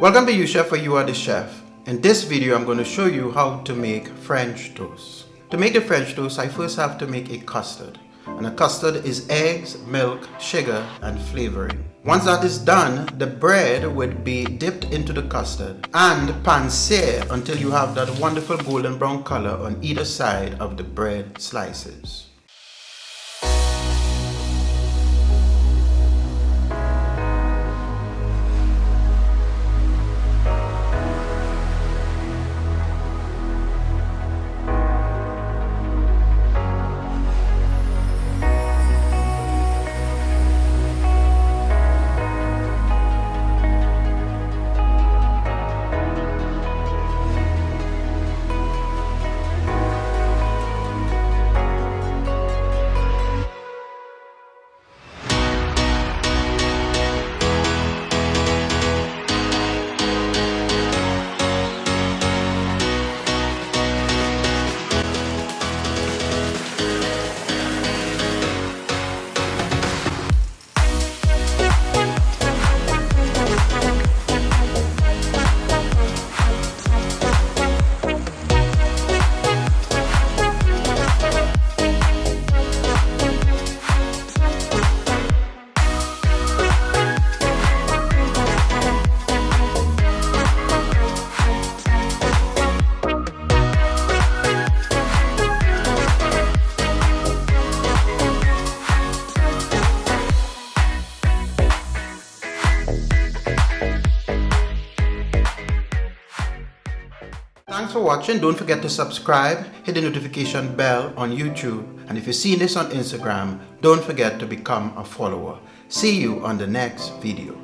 Welcome to Youuchef, where you are the chef. In this video, I'm going to show you how to make French toast. To make the French toast, I first have to make a custard. And a custard is eggs, milk, sugar, and flavoring. Once that is done, the bread would be dipped into the custard and pan-sear until you have that wonderful golden brown color on either side of the bread slices. Thanks for watching. Don't forget to subscribe, hit the notification bell on YouTube, and if you're seeing this on Instagram, don't forget to become a follower. See you on the next video.